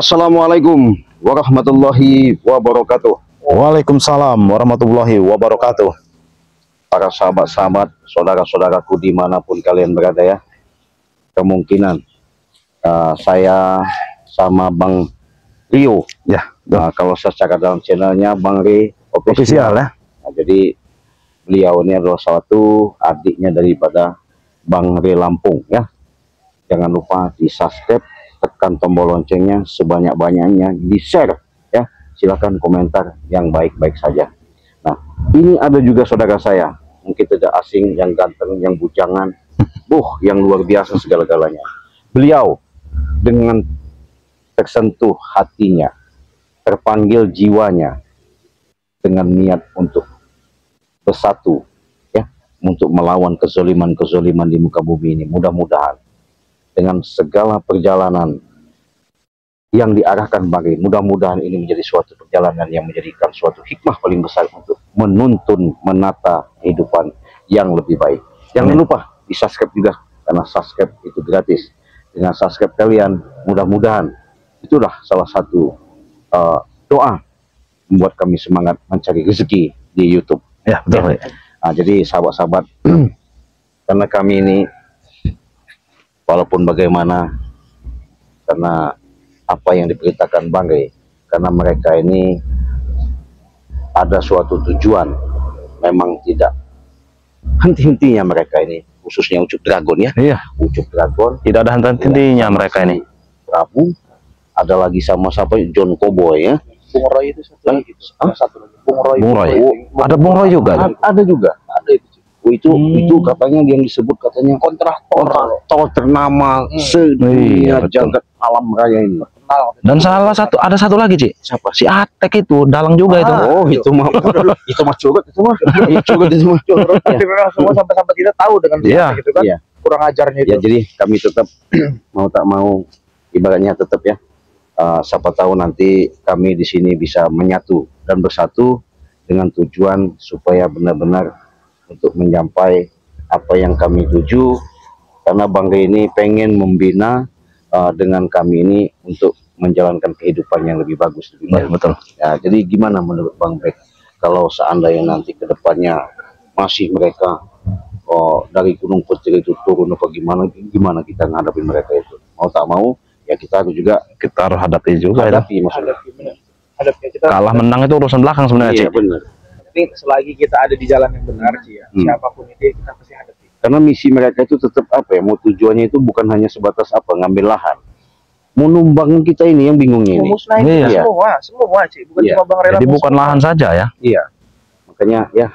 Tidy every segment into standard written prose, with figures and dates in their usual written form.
Assalamualaikum warahmatullahi wabarakatuh. Waalaikumsalam warahmatullahi wabarakatuh. Para sahabat-sahabat, saudara-saudaraku dimanapun kalian berada ya. Kemungkinan saya sama Bang Rio Ya, kalau secara dalam channelnya Bang Ri official ya. Nah, jadi beliau ini adalah salah satu adiknya daripada Bang Ri Lampung ya. Jangan lupa di subscribe, tekan tombol loncengnya sebanyak-banyaknya, di share ya. Silahkan komentar yang baik-baik saja. Nah, ini ada juga saudara saya, mungkin tidak asing, yang ganteng, yang bujangan, yang luar biasa segala-galanya. Beliau dengan tersentuh hatinya, terpanggil jiwanya dengan niat untuk bersatu ya, untuk melawan kezoliman-kezoliman di muka bumi ini. Mudah-mudahan dengan segala perjalanan yang diarahkan bagi, mudah-mudahan ini menjadi suatu perjalanan yang menjadikan suatu hikmah paling besar untuk menuntun, menata kehidupan yang lebih baik. Jangan lupa di subscribe juga, karena subscribe itu gratis. Dengan subscribe kalian, mudah-mudahan itulah salah satu doa membuat kami semangat mencari rezeki di YouTube. Ya, betul. Nah, jadi sahabat-sahabat, karena kami ini walaupun bagaimana, karena apa yang diberitakan Bang Ri, karena mereka ini ada suatu tujuan, memang tidak henti-hentinya mereka ini, khususnya Ucup Dragon ya. Iya, Ucup Dragon tidak ada henti-hentinya mereka ini. Prabu, ada lagi sama siapa, John Cowboy ya. Bung Roy itu satu lagi. Satu lagi. Bung Roy. Ada Bung Roy juga. Ada juga. Ada itu katanya yang disebut katanya kontraktor ternama sedunia jagat alam raya ini. Dan ada satu lagi, Ci. Siapa? Si Atek itu, dalang juga itu. Oh, itu mah curut itu mah. Curut. Tapi memang semua sampai kita tahu dengan gitu kan. Iya. Kurang ajarnya itu. Ya, jadi kami tetap mau tak mau ibaratnya tetap ya. Siapa tahu nanti kami di sini bisa menyatu dan bersatu dengan tujuan supaya benar-benar untuk mencapai apa yang kami tuju, karena Bang Ri ini pengen membina dengan kami ini untuk menjalankan kehidupan yang lebih bagus, lebih baik. Betul. Ya, jadi gimana menurut Bang Ri kalau seandainya nanti kedepannya masih mereka dari Gunung Petir itu turun apa gimana kita menghadapi mereka itu? Mau tak mau ya kita harus hadapi juga. Hadapi Kita kalah menang itu urusan belakang sebenarnya, iya, Ci. benar. tapi selagi kita ada di jalan yang benar sih ya, siapapun itu kita pasti hadapi. Karena misi mereka itu tetap apa ya, mau tujuannya itu bukan hanya sebatas apa, ngambil lahan, mau numbangin kita ini yang bingungnya ini. Musnahin Iya. semua sih, bukan Iya. cuma Bang Rela. Jadi bukan lahan saja ya. Iya, makanya ya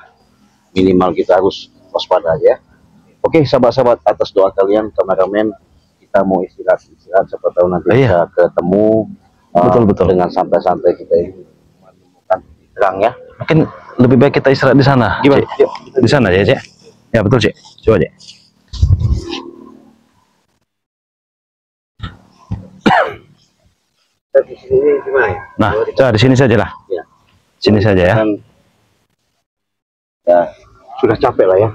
minimal kita harus waspada aja. Oke sahabat-sahabat, atas doa kalian kameramen, kita mau istirahat, siapa tahu nanti bisa ketemu Betul. dengan santai-santai kita ini menemukan terang ya. Mungkin lebih baik kita istirahat di sana. Gimana? Ci. Di sana ya, Ci. Ya betul, Ci. Coba, Ci. Di sini gimana? Nah, coba di sini saja lah. Ya. Sini saja ya. Ya, sudah capek lah ya.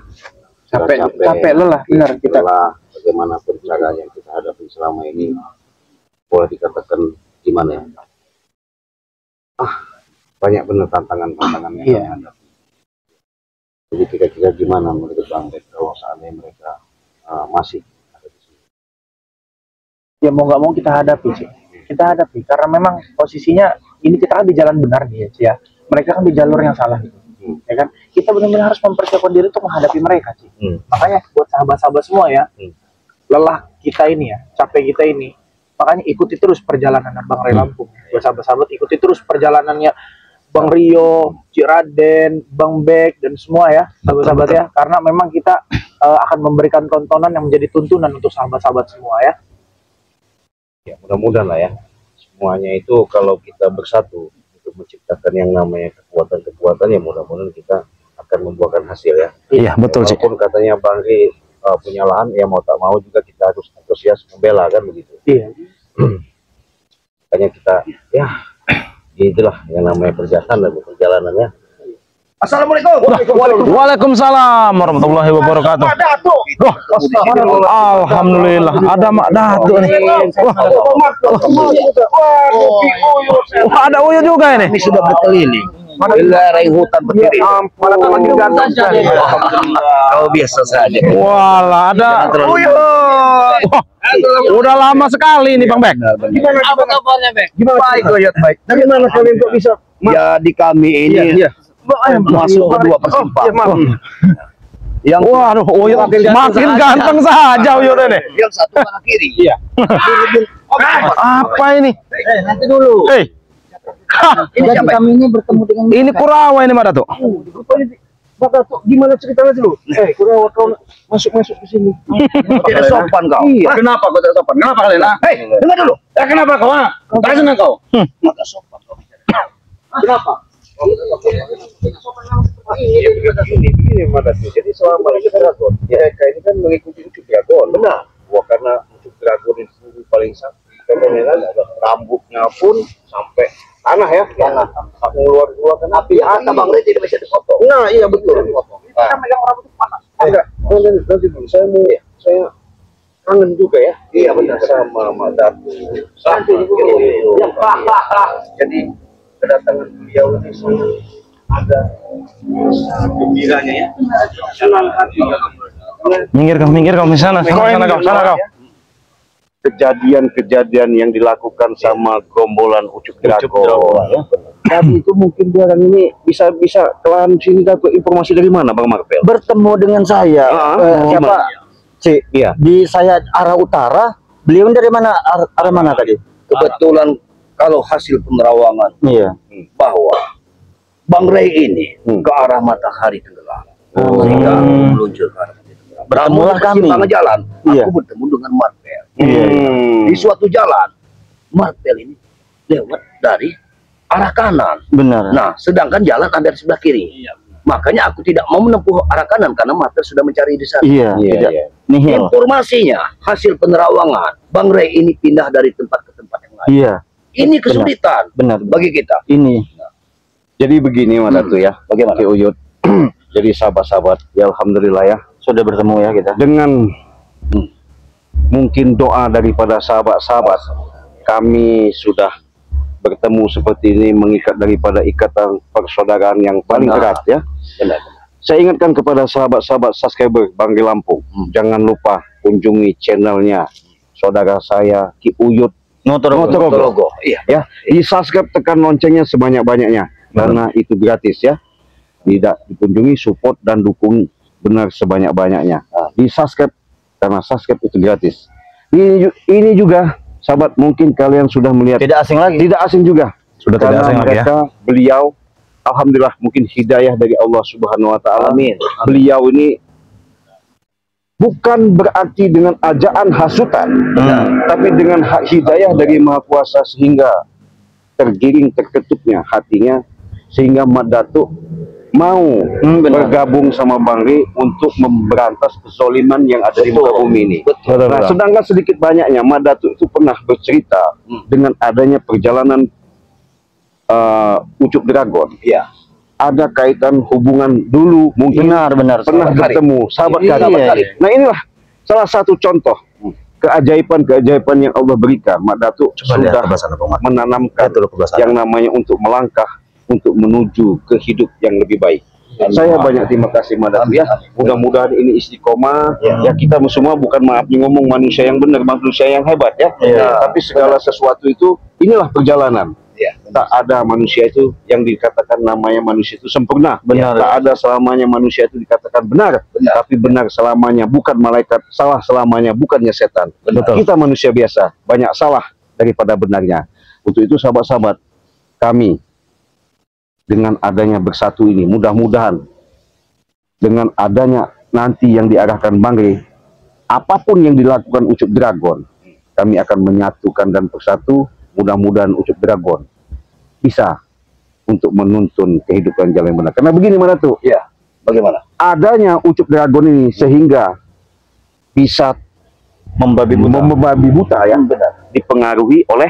Capek lelah, benar kita. Bagaimana cara yang kita hadapi selama ini, boleh dikatakan gimana ya? Banyak benar tantangan-tantangan yang kami hadapi. Jadi kira-kira gimana menurut Bang Ri kalau seandainya mereka masih ada di sini? Ya mau nggak mau kita hadapi sih. Kita hadapi karena memang posisinya ini kita kan di jalan benar nih ya. Mereka kan di jalur yang salah gitu. Ya kan? Kita benar-benar harus mempersiapkan diri untuk menghadapi mereka sih. Makanya buat sahabat-sahabat semua ya, lelah kita ini ya, capek kita ini, makanya ikuti terus perjalanan Bang Ri Lampung. Buat sahabat-sahabat ikuti terus perjalanannya Bang Rio, Cik Raden, Bang Bek dan semua ya, sahabat-sahabat ya. Karena memang kita akan memberikan tontonan yang menjadi tuntunan untuk sahabat-sahabat semua ya. Ya mudah-mudahan lah ya, semuanya itu kalau kita bersatu untuk menciptakan yang namanya kekuatan-kekuatan, ya mudah-mudahan kita akan membuahkan hasil ya. Iya, betul, Ci. Walaupun katanya Bang Ri punya lahan, ya mau tak mau juga kita harus antusias membela kan begitu. Iya. Makanya kita ya itulah yang namanya perjalanan, ya. Assalamualaikum. Waalaikumsalam warahmatullahi wabarakatuh. Wah, alhamdulillah ada Mak Datuk nih. Wah, ada Uyut juga ini. Kami sudah berkeliling wilayah hutan Petiri. Kau biasa saja. Walah, ada Uyut. Wah, udah lama sekali nih Bang Bek. Gimana kabarnya, Bek? Gimana? Baik, Uyut, baik. Dari mana kalian kok bisa? Jadi kami ini masuk kedua persimpangan. Yang waduh, Uyut makin ganteng saja Uyut ini. yang satu kanan kiri. Iya. Apa ini? Nanti dulu. Ini siapa? Kami ini bertemu dengan Ini Kurawa ini Mak Datuk. Pak Datuk, gimana ceritanya dulu? Kurawa kau masuk ke sini. Tidak sopan kau. Iya. Kenapa kau tidak sopan? Kenapa kalian? Hei, dengar dulu. Kenapa kau? Tak senang kau? Maka sopan kau bicara. Kenapa? Begini Mada. Jadi selama ini dragon, mereka ini kan mengikuti ucuk dragon. Benar. Wah, karena ucuk dragon itu paling sakti. Contohnya kan ada rambutnya pun sampai tanah ya. Tanah. Mengeluarkan api. Harta Bang Rey tidak bisa dipotong. Nah, iya betul. Kita megang rambut itu panas. Enggak. Nanti dulu. Saya kangen juga ya. Iya benar sama Mada. Jadi kedatangan beliau ini ada gembiranya ya, senang hati. Minggir kau di sana kau. Kejadian-kejadian yang dilakukan sama gombolan ucuk dragon ya. Tadi itu mungkin dia orang ini bisa kelan sini dapat informasi dari mana Bang Marvel? Bertemu dengan saya siapa C iya. di saya arah utara, beliau dari mana arah mana tadi? Kebetulan kalau hasil penerawangan Iya. bahwa Bang Rey ini ke arah matahari tenggelam. Sehingga aku meluncur ke arah matahari tenggelam. Bertemulah kami. Persimpangan jalan, Iya. aku bertemu dengan Marvel. Di suatu jalan, Marvel ini lewat dari arah kanan. Benar. Nah, sedangkan jalan ada di sebelah kiri. Makanya aku tidak mau menempuh arah kanan karena Marvel sudah mencari di sana. Iya. Tidak. Nihil. Informasinya, hasil penerawangan, Bang Rey ini pindah dari tempat ke tempat yang lain. Iya. Ini kesulitan Benar. bagi kita. Ini. Jadi begini Madatu ya, Bagaimana? Ki Uyut. Jadi sahabat-sahabat, ya alhamdulillah ya, Sudah bertemu ya kita. dengan mungkin doa daripada sahabat-sahabat, kami sudah bertemu seperti ini, mengikat daripada ikatan persaudaraan yang paling erat ya. Benar. Saya ingatkan kepada sahabat-sahabat subscriber Bang Rey Lampung, jangan lupa kunjungi channelnya saudara saya Ki Uyut Notorogo. Iya ya, di subscribe, tekan loncengnya sebanyak-banyaknya karena itu gratis ya. Tidak dikunjungi, support dan dukung benar sebanyak-banyaknya. Di subscribe karena subscribe itu gratis. Ini juga sahabat, mungkin kalian sudah melihat, Tidak asing lagi. tidak asing juga. Sudah tidak Karena asing lagi ya. beliau alhamdulillah mungkin hidayah dari Allah Subhanahu wa taala. Amin. Beliau ini bukan berarti dengan ajaan hasutan, tapi dengan hidayah dari Maha Kuasa sehingga tergiring terketupnya hatinya, sehingga Mak Datuk mau bergabung sama Bang Rey untuk memberantas kezaliman yang ada di muka bumi ini. Nah, sedangkan sedikit banyaknya Mak Datuk itu pernah bercerita dengan adanya perjalanan ucuk dragon. Iya. Ada kaitan hubungan dulu mungkin Benar. pernah bertemu sahabat karib. Nah, inilah salah satu contoh keajaiban yang Allah berikan. Mak Datuk sudah menanamkan yang namanya untuk melangkah, untuk menuju ke hidup yang lebih baik. Saya banyak terima kasih Mak Datuk ya. Mudah-mudahan ini istiqomah. Ya, kita semua bukan maaf ngomong manusia yang benar, manusia yang hebat ya. Tapi segala sesuatu itu inilah perjalanan. Tak ada manusia itu yang dikatakan namanya manusia itu sempurna. Tak ada selamanya manusia itu dikatakan benar. Tapi benar selamanya, bukan malaikat. Salah selamanya, bukannya setan. Kita manusia biasa, banyak salah daripada benarnya. Untuk itu sahabat-sahabat, kami dengan adanya bersatu ini, mudah-mudahan dengan adanya nanti yang diarahkan Bang Rey, apapun yang dilakukan ucuk dragon, kami akan menyatukan dan bersatu. Mudah-mudahan ucuk dragon bisa untuk menuntun kehidupan jalan yang benar. Karena begini mana tuh? Ya, bagaimana? Adanya ucuk dragon ini sehingga bisa membabi buta ya, dipengaruhi oleh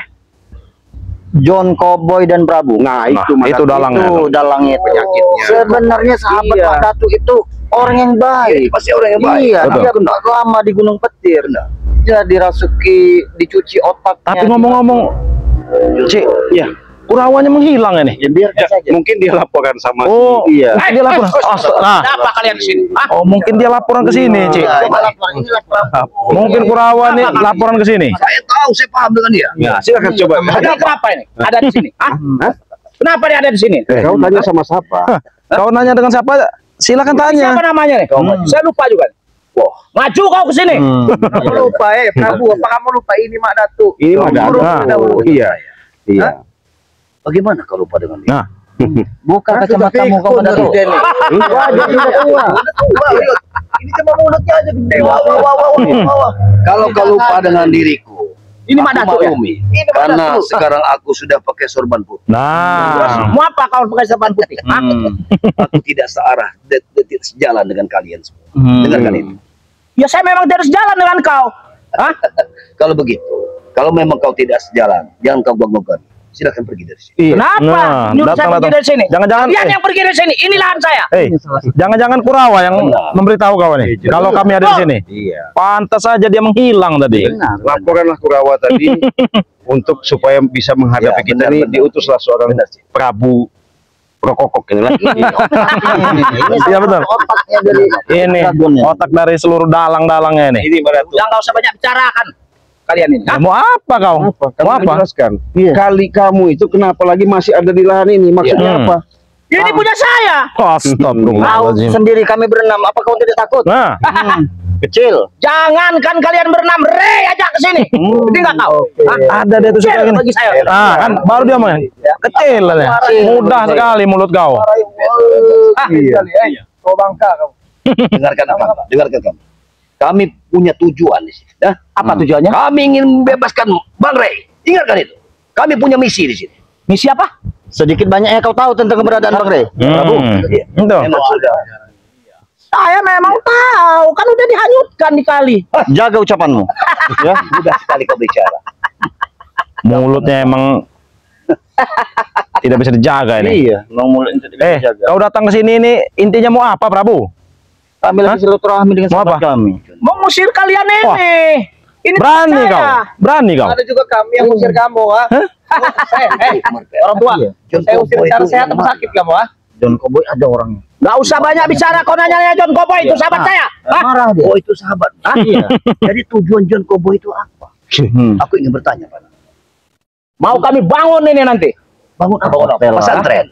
John Cowboy dan Prabu. Nah, itu dalangnya. Itu dalangnya itu. Penyakitnya. Sebenarnya sahabat Iya. Mak Datu itu orang yang baik. Pasti orang yang baik. Iya, Betul. dia pernah lama di Gunung Petir. Dia dirasuki, dicuci otaknya. Tapi ngomong-ngomong, Cik, Ya, Kurawanya menghilang ini. ya biarkan saja. mungkin dia laporkan sama Oh, Iya. mungkin dia laporan. Nah, Apa kalian di sini? oh mungkin dia laporan ke sini, Cik. Nah, ini laporan. Mungkin Kurawa nih laporan ke sini. Saya tahu, saya paham dengan dia. Ya, silakan coba. Ada apa ini? Ada di sini? Hah? Kenapa dia ada di sini? Kau tanya sama siapa? Kau nanya dengan siapa? Silakan tanya. Siapa namanya nih? Saya lupa juga. Wah, maju kau ke sini. Kamu lupa Prabu, apa kamu lupa ini Mak Datu? Ini mah Nah. Iya. Iya. Bagaimana kau lupa dengan dia? Nah, Buka kacamatamu kamu Datu. Wajah sudah tua. Ini cuma mulutnya aja gede. Kalau kau lupa dengan diriku, Ini Mak Datu ya? maklumi. Karena sekarang aku sudah pakai sorban putih. nah. Mau apa kau pakai serban putih? Hah? Aku tidak searah, tidak sejalan dengan kalian semua. Dengarkan itu. Ya saya memang tidak sejalan dengan kau. Hah? Kalau begitu, kalau memang kau tidak sejalan, jangan kau ganggukan. Silakan pergi dari sini. Iya. Kenapa? Nah, Nyuruh saya pergi dari sini. Jangan-jangan Kalian yang pergi dari sini. Ini lahan saya. jangan-jangan Kurawa yang memberitahu kau nih. Kalau kami ada di sini. Iya. Pantas saja dia menghilang tadi. Laporanlah Kurawa tadi untuk supaya bisa menghadapi Ya, kita ini, diutuslah seorang Prabu Prokokok ini lah. Iya betul. Otaknya dari Ini otak dari seluruh dalang-dalangnya ini. Ini Mbak Ratu. Udah nggak usah banyak bicarakan. Kalian ini. Ya, mau apa kau? Mau apa? Jelaskan. Iya. Kali kamu itu kenapa lagi masih ada di lahan ini? Maksudnya Iya. apa? Ini punya saya. Tahu Astagfirullahaladzim. sendiri kami berenam. Apa kau tidak takut? Nah, Kecil. Jangankan kalian berenam, Rey ajak ke sini. Jadi nggak tahu. Hah? ada dia tuh Kecil suka gini. bagi saya. Ah, kan baru dia main. Kecil lah. Mudah sekali mulut kau. Ah, Kau bangka kau. Dengarkan kamu. Dengarkan kamu. Kami punya tujuan di sini. Dah. apa tujuannya? Kami ingin membebaskan Bang Rey. Ingatkan itu. Kami punya misi di sini. Misi apa? Sedikit banyaknya kau tahu tentang keberadaan Bang Rey. Prabu. Iya. Itu. Memang sudah. Saya memang tahu. Kan udah dihanyutkan di kali. Jaga ucapanmu. Ya, mudah sekali kau bicara. Mulutnya emang tidak bisa dijaga ini. Iya, mau mulai jaga. Kau datang ke sini ini intinya mau apa, Prabu? Kami lagi silaturahmi dengan Mau sahabat apa? kami. Mengusir kalian ini. Wah. Ini Berani saya. kau. Berani kau. Ada juga kami yang usir kamu, ha? Orang tua. Saya usir secara sehat atau sakit kamu, ha? John Cowboy ada orangnya. Gak usah banyak bicara, kau nanya John Cowboy itu sahabat saya. Hah? Marah dia. Oh, itu sahabat. Ah, iya. Jadi tujuan John Cowboy itu apa? Aku ingin bertanya, Pak. Mau kami bangun ini nanti. Bangun apa? Hotel, Pesantren.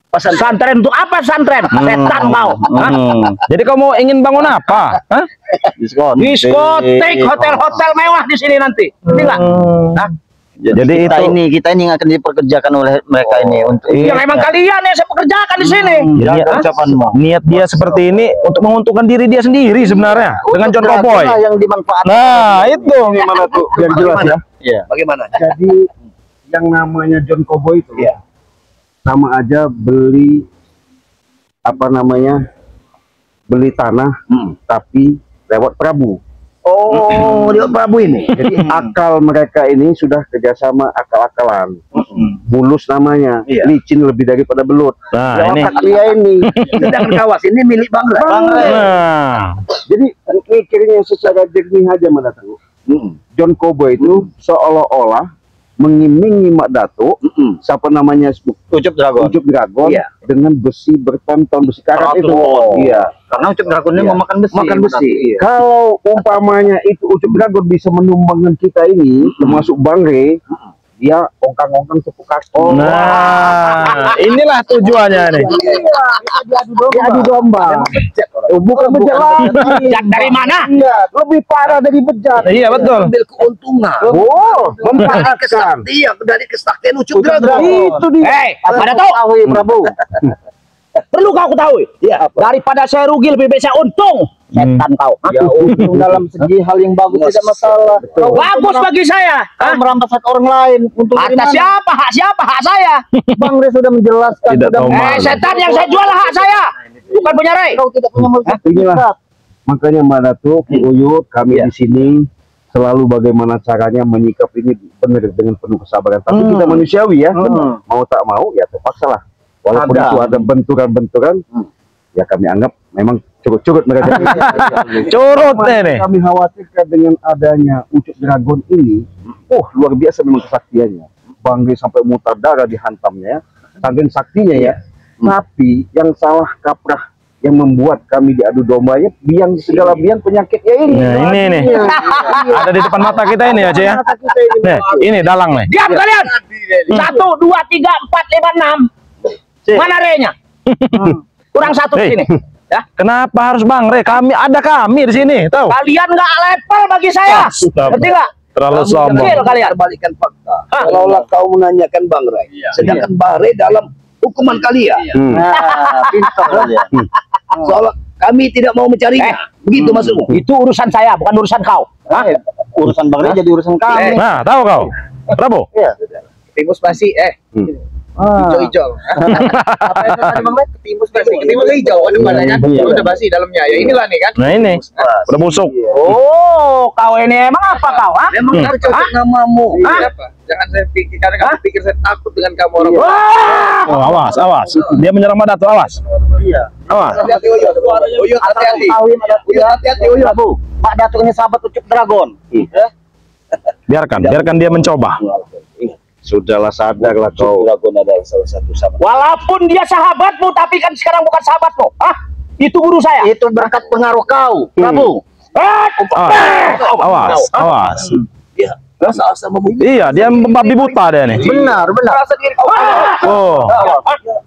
Pesantren untuk apa pesantren? Setan kau. Hah? Jadi kau mau ingin bangun apa? Hah? Diskotek, hotel-hotel mewah di sini nanti. Ini enggak? Hah? Jadi kita itu- kita ini yang akan diperkerjakan oleh mereka ini untuk Ya memang kalian yang saya pekerjakan di sini. jaga ucapanmu. Niat dia seperti ini untuk menguntungkan diri dia sendiri sebenarnya dengan John Cowboy. Itulah yang dimanfaatkan. Nah, itu. Gimana tuh? Biar jelas ya. Iya. Bagaimana? Jadi yang namanya John Cowboy itu Iya. sama aja beli apa namanya beli tanah tapi lewat Prabu. Oh, dia Prabu ini. Jadi akal mereka ini sudah kerjasama akal-akalan. Bulus namanya, Iya. licin lebih daripada belut. Nah, ini. Otak dia ini. Sedangkan kawas ini milik Bang Rey. Nah, Jadi mikirnya secara jernih aja mendatang. John Cowboy itu seolah-olah mengiming-iming Mak Datuk, siapa namanya Ucup Dragon. Ucup Dragon Iya. dengan besi berton-ton besi karat itu. Iya. Karena Ucup Dragon ini Iya. memakan besi. Makan besi. Iya. Kalau umpamanya itu Ucup Dragon bisa menumbangkan kita ini, termasuk Bang Rey, dia ongkang-ongkang tepuk kaki. nah, inilah tujuannya nih. Dia adu domba. Bukan bejat lagi. Bejat dari mana? Iya, lebih parah dari bejat. Iya betul. Ambil keuntungan. Oh, Dari memanfaatkan. kesaktian, dari kesaktian Ucup Ucup Dragon. Dragon. Itu dia. Hei, ada tahu? Tahu Prabu. Perlu kau ketahui. Iya. Daripada saya rugi lebih baik saya untung. Setan kau. Hah? Ya untung dalam segi hal yang bagus tidak masalah. Kau Bagus bagi saya. Kau merampas hak orang lain untuk Atas siapa? Hak siapa? Hak saya. Bang Rey sudah menjelaskan. Tidak sudah tahu malu. Setan yang saya jual hak saya. Bukan punya Rey. Kau tidak punya maksud. Inilah makanya Mbak Datuk, Ki Uyut, kami di sini selalu bagaimana caranya menyikap ini benar dengan penuh kesabaran. Tapi kita manusiawi ya, mau tak mau ya terpaksa lah. Walaupun itu ada benturan-benturan, ya kami anggap memang curut-curut mereka. Curut nih. Kami khawatirkan dengan adanya Ucup Dragon ini, luar biasa memang kesaktiannya. Bang Rey sampai mutar darah dihantamnya, saking saktinya ya. Tapi yang salah kaprah yang membuat kami diadu dombanya biang segala biang penyakitnya ini. Nah, ini nih. Ada di depan mata kita ini ya, Cik ya. Nih, ini dalang nih. Diam kalian. 1, 2, 3, 4, 5, 6. Mana Renya? Kurang satu Hei. sini. Ya. Kenapa harus Bang Rey? Kami di sini, tahu? Kalian nggak level bagi saya. Ngerti nggak? Terlalu sombong. Kecil kalian. Balikan fakta. Seolah-olah kau menanyakan Bang Rey. Sedangkan Bang Rey dalam hukuman kalian. Pintar dia. Seolah kami tidak mau mencarinya. Begitu maksudmu? Itu urusan saya, bukan urusan kau. Urusan Bang Rey jadi urusan kami. Nah, tahu kau? Prabu? Timus basi, hijau-hijau. Apa itu tadi Bang Rey? Timus basi. Timus hijau, ada badannya, udah basi dalamnya. Ya inilah nih kan. Nah ini, udah busuk. Oh, kau ini emang apa kau? Ha? Memang itu cocok namamu. Apa? Jangan saya pikir, karena kamu pikir saya takut dengan kamu orang. Oh, awas, awas. Dia menyerang Madatu, awas. Iya. Awas. Hati-hati Uyut. Uyut hati-hati. Uyut hati-hati Uyut. Mak Datuk ini sahabat Ucup Dragon. Biarkan dia mencoba. Sudahlah sadarlah kau. Dragon adalah salah satu sahabat. Walaupun dia sahabatmu, tapi kan sekarang bukan sahabatmu. Hah? Itu guru saya. Itu berkat pengaruh kau, Prabu. Awas, awas. Ya, rasa-rasa membumi. Iya, dia membabi buta dia nih. Benar. Rasa diri kau. Oh,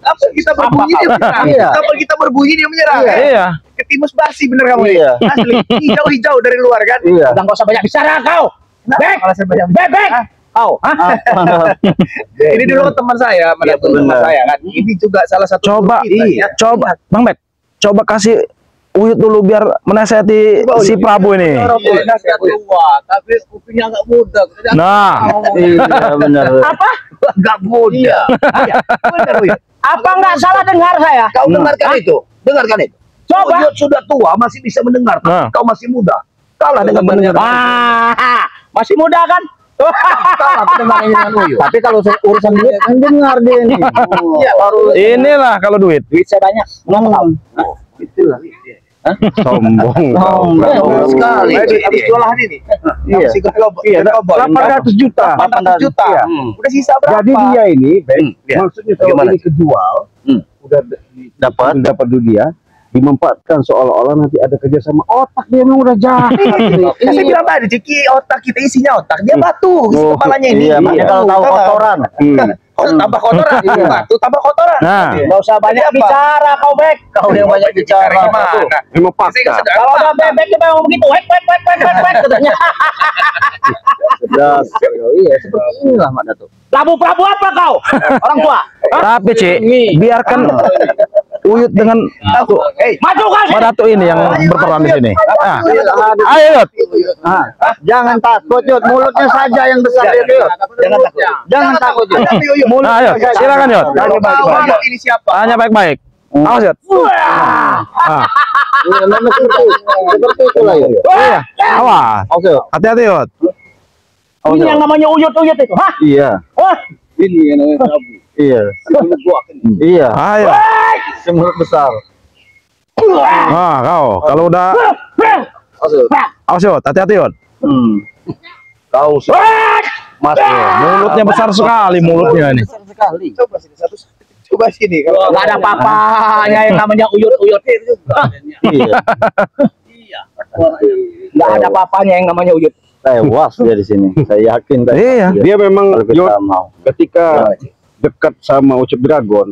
Apa kita berbunyi dia menyerang? Iya. Apa kita berbunyi dia menyerang? iya. Ketimus basi bener kamu nih. Iya. Asli. Hijau-hijau dari luar kan? Iya. Udah nggak usah banyak bicara kau. Bek, bek. Kau, Ini dulu teman saya, teman saya kan. Ini juga salah satu Coba, guru kita, ya. coba, Bang Bek. Coba kasih Uyut dulu biar menasihati si Prabu ini. Nasihat tua, tapi kupingnya agak muda. Nah, Iya, benar. apa? Agak muda. Benar, Uyut. Apa nggak salah dengar saya? Kau dengarkan itu. Dengarkan itu. Coba. Uyut sudah tua, masih bisa mendengar. Nah. Kau masih muda. Kalah dengan pendengar. Masih muda kan? Kalah pendengarannya dengan Uyut. Tapi kalau urusan duit kan dengar dia nih. Iya, baru inilah kalau duit. Duit saya banyak. itulah. Sombong. Sombong Sekali. Habis jualan ini. Iya. Si Gertobo. Iya, 800 juta. 800 juta. Iya. Udah sisa berapa? Jadi dia ini, Iya. maksudnya kalau Bagaimana? ini kejual, udah dapat dia, dimanfaatkan seolah-olah nanti ada kerjasama. Otak dia memang udah jahat. Saya bilang tadi, Ciki, otak kita isinya otak. Dia batu isi kepalanya ini. Iya, makanya kalau tahu kotoran. Tambah kotoran. Batu tambah kotoran. Nah, Nggak usah banyak bicara kau Bek. Kau yang banyak bicara. Gimana? Memang Saya fakta. nggak sadar. Kalau ada bebek dia memang begitu. Wek katanya. Iya, seperti inilah Mak Datuk. Prabu apa kau? Orang tua. tapi Cik, biarkan Uyut dengan Maju kau sini. Madatu ini yang berperan di sini. Ah, ayo, Yud. Jangan takut, Yud. Mulutnya saja yang besar, Yud. Jangan takut. Jangan takut, Yud. Nah, ayo, silakan Yud. Tahu ini siapa? Tanya baik-baik. Awas Yud. Ah, Seperti itulah, Yud. iya, awas. Oke. Hati-hati Yud. Ini yang namanya uyut itu. Hah? Iya. Hah? Ini yang namanya Prabu. Iya. Iya. Ayo. Mulut besar. Ah, kalau udah awas Yud, hati-hati Yud. Kau Mas, mulutnya besar sekali mulutnya ini. sekali. Coba sini satu. Coba sini. Kalau Nggak ada apa-apanya yang namanya uyut. Iya. Nggak ada apa-apanya yang namanya uyut. Tewas dia di sini. Saya yakin. Iya. Dia memang Kalau kita Yud, mau. ketika dekat sama Ucup Dragon,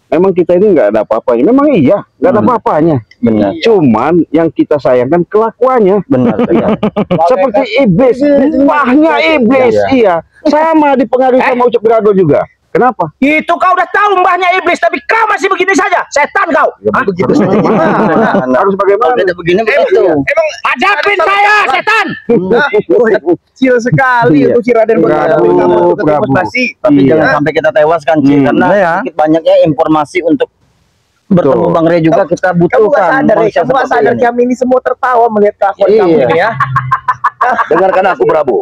memang kita ini nggak ada apa-apanya. Memang iya, nggak ada apa-apanya. Benar. Cuman yang kita sayangkan kelakuannya. Benar. Seperti iblis, mbahnya iblis. Iya, sama dipengaruhi sama Ucup Dragon juga. Kenapa? Itu kau udah tahu mbahnya iblis, tapi kau masih begini saja. Setan kau. Begitu saja. Harus bagaimana? Begini begitu. emang Hadapin saya, setan. kecil sekali Iya. untuk si Raden Prabu, Prabu. Prabu. Tapi Iya. jangan sampai kita tewas kan, Ci, karena Iya. sedikit banyaknya informasi untuk bertemu Betul. Bang Rey juga kita Kamu nggak butuhkan. sadar, manusia kamu nggak seperti sadar ini. kami ini semua tertawa melihat kelakuan kamu Iya. ini ya. Dengarkan aku, Prabu.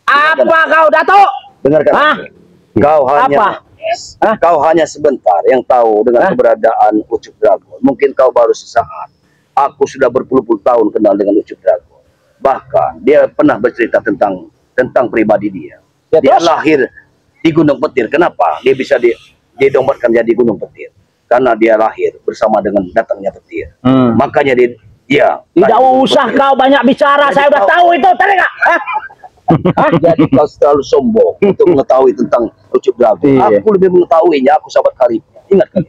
Apa kau, Datuk? Dengarkan Hah? aku. Kau hanya sebentar yang tahu dengan keberadaan Ucup Dragon. Mungkin kau baru sesaat. Aku sudah berpuluh-puluh tahun kenal dengan Ucup Dragon. Bahkan dia pernah bercerita tentang pribadi dia. Ya, Dia terus? lahir di Gunung Petir. Kenapa? Dia bisa didongbatkan jadi Gunung Petir. Karena dia lahir bersama dengan datangnya petir. Makanya dia Tidak usah kau banyak bicara, saya udah tahu itu, tadi nggak? Jadi kau selalu sombong untuk mengetahui tentang Ucup Dragon. Aku lebih mengetahuinya, aku sahabat karibnya. Ingat kali.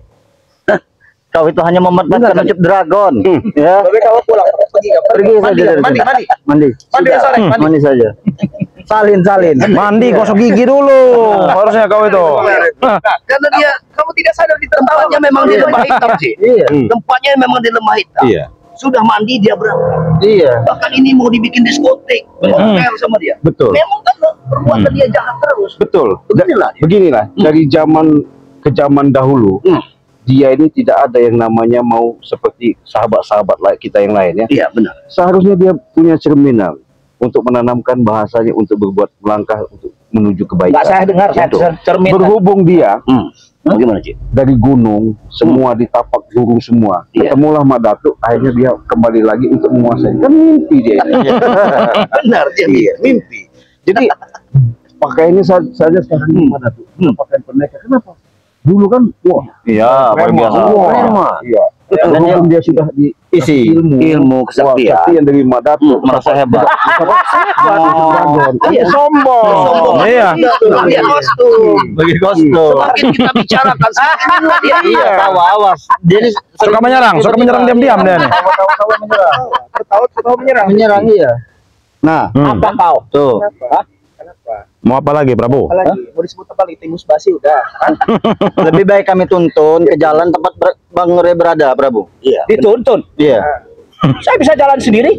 Kau itu hanya memanfaatkan Ucup Dragon. Ya. Tapi kau pulang Pergi saja dari Mandi, sini. mandi. Mandi. Mandi Sudah. sore, mandi. Mandi saja. Salin. Mandi, gosok gigi dulu. Harusnya kau itu. Karena kamu tidak sadar di tempatnya memang di lembah hitam sih. Iya. Tempatnya memang di lembah hitam. Iya. Sudah mandi dia berangkat. Iya. Bahkan ini mau dibikin diskotek. Ngomel sama dia. Betul. Memang kan perbuatan dia jahat terus. Betul. Beginilah dia. Beginilah, dari zaman ke zaman dahulu, dia ini tidak ada yang namanya mau seperti sahabat-sahabat kita yang lain ya. Iya benar. Seharusnya dia punya cerminan untuk menanamkan bahasanya untuk berbuat melangkah untuk menuju kebaikan. Nggak saya dengar, saya Betul. cermin. Berhubung dia Bagaimana Cik? dari gunung, semua ditapak guru semua. Iya. Ketemulah Mak Datuk, akhirnya dia kembali lagi untuk menguasai. Kan mimpi dia. Benar dia mimpi. Jadi pakaiannya saja sekarang Mak Datuk. Pakaian pendekar. Kenapa? Dulu kan, wah, Iya, luar biasa. wah, iya. Berhubung dia sudah Isi ilmu kesaktian. kesaktian dari Mak Datuk, Merasa hebat. Iya, sombong. Iya. Dia kostum. Bagi kostum. Semakin kita bicarakan, semakin ingat dia. Iya, awas. Jadi Suka menyerang diam-diam dia nih. Tahu menyerang. menyerang iya. Nah, Apa kau? tuh. Mau apa lagi, Prabu? Apalagi mau disebut apa lagi? Timus basi udah. Lebih baik kami tuntun ke jalan tempat Bang Re berada, Prabu. Iya. Dituntun. Iya. Saya bisa jalan sendiri.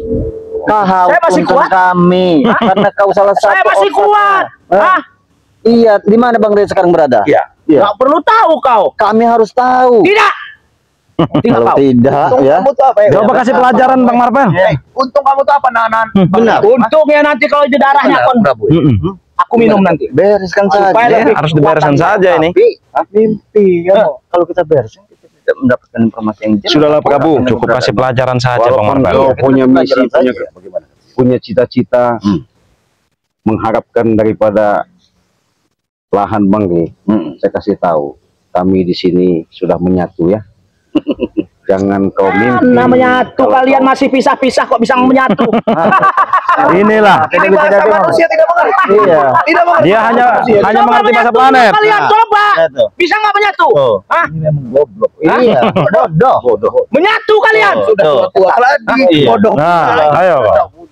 Kau Saya masih tuntun kuat. kami karena kau salah satu. Saya masih otaknya. kuat. Hah? Iya, di mana Bang Re sekarang berada? Iya. Nggak perlu tahu kau. Kami harus tahu. Tidak. Tidak Kalau kau. tidak, ya. Kamu tuh apa ya? Coba kasih pelajaran Bang Marpen. Untung kamu tuh apa nanan? Benar. Untungnya nanti kalau itu darahnya kon, aku minum nanti. Bereskan saja. Supaya lebih Harus dibereskan kekuatan. saja ini. Mimpi, ya. Kalau kita beresin, kita tidak mendapatkan informasi yang jelas. Sudahlah Prabu, Karena cukup berada. kasih pelajaran saja Bang Walaupun Marpen. kau punya misi, Pelajaran saja. punya cita-cita, mengharapkan daripada lahan Bangre, saya kasih tahu, kami di sini sudah menyatu ya. Jangan kau mimpi. Namanya tuh kalau kalian kau- masih pisah-pisah kok bisa menyatu. Inilah. Ini bahasa manusia tidak mengerti. Iya. Tidak mengerti. Dia hanya Coba mengerti bahasa menyatu, planet. Kalian coba. Itu. Bisa nggak menyatu? Hah? Iya. Bodoh. Menyatu kalian. Sudah tua lagi. Iya. Bodoh. Nah, ayo.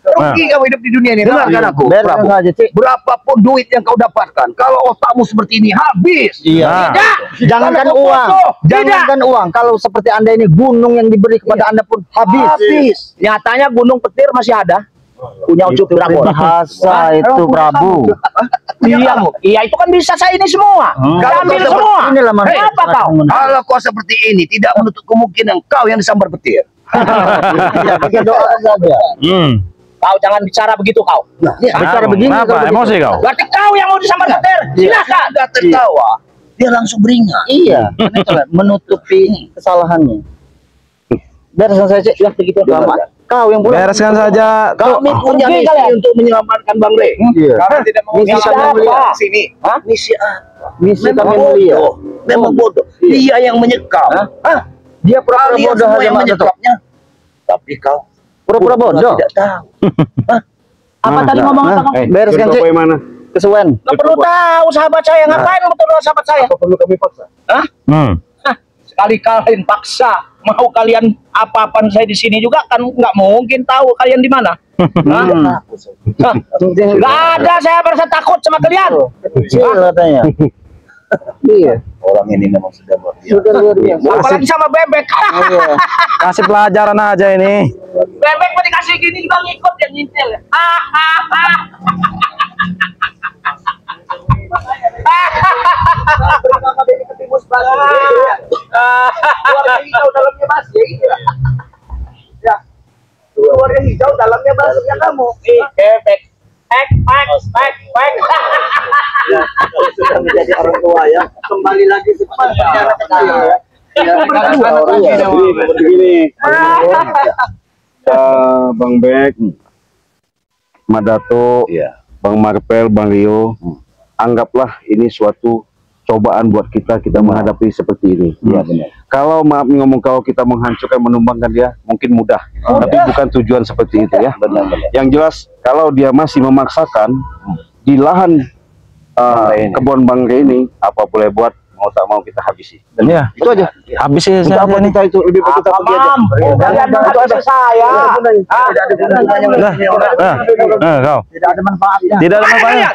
Rugi kamu hidup di dunia ini. Dengarkan aku, Bereskan Prabu. saja, Cik. Berapapun duit yang kau dapatkan, kalau otakmu seperti ini habis. Nah, Tidak. Jangankan Kalau uang, bodoh. jangankan uang. Kalau seperti Anda ini gunung yang diberi kepada Anda pun habis. Nyatanya Gunung Petir masih ada. Punya Ucup Dragon. Bahasa itu, Prabu. Iya itu kan bisa saya ini semua. Ambil semua. Inilah manusia. Apa kau? Kalau kau seperti ini, tidak menutup kemungkinan kau yang disambar petir. Ya, pakai doa saja. Kau jangan bicara begitu kau. Bicara begini, Kenapa? kalau begitu. Emosi kau? Berarti kau yang mau disambar petir. Silakan. Sudah tertawa, dia langsung beringat. Iya, menutupi kesalahannya. Bereskan saja, Cik. Ya begitu. Lama. Kau yang pulang. Bereskan saja. Kami punya Pergi misi kalian. untuk menyelamatkan Bang Re. Iya. Karena tidak mau Misi bicara kami mulia. di sini. Misi apa? Misi Memang kami mulia. bodoh. Memang bodoh. Dia yang menyekap. Dia pura-pura Kalian bodoh semua aja, yang Mak Datuk. menyekapnya. Tapi kau Pura-pura bodoh. tidak tahu. Apa tadi ngomong apa kau? Bereskan, Cik. yang mana? Kesuwen. Nggak perlu tahu sahabat saya. Ngapain betul sahabat saya? Apa perlu kami paksa? Sekali kalian paksa mau kalian apa-apaan saya di sini juga kan nggak mungkin tahu kalian di mana. Hah? Nggak ada saya merasa takut sama kalian. Kecil katanya. Iya. Orang ini memang sudah luar biasa. Sudah luar biasa. Apalagi sama bebek. Iya. Kasih pelajaran aja ini. Bebek mau dikasih gini juga ngikut dia ngintil. Bernama Denny Ketimus basi. Keluarga hijau dalamnya basi. Ya. Keluarga hijau dalamnya basi ya kamu. Bebek orang tua ya. Kembali lagi seperti anak kecil ya. Begini, Bang Bek, Madato, Bang Marpel, Bang Rio, anggaplah ini suatu cobaan buat kita menghadapi seperti ini. Iya benar. Kalau maaf ngomong, kalau kita menghancurkan, menumbangkan dia mungkin mudah, tapi bukan tujuan seperti itu ya. Benar. Yang jelas kalau dia masih memaksakan di lahan kebun Bang Ray ini, apa boleh buat, mau tak mau kita habisi. Iya. Itu aja. Habis sih Untuk apa kita itu lebih baik kita pergi aja. Habisi saya. Kau. Tidak ada manfaatnya. Tidak ada manfaatnya.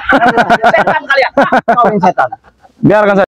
Setan kalian. Kau yang setan. Biarkan saja.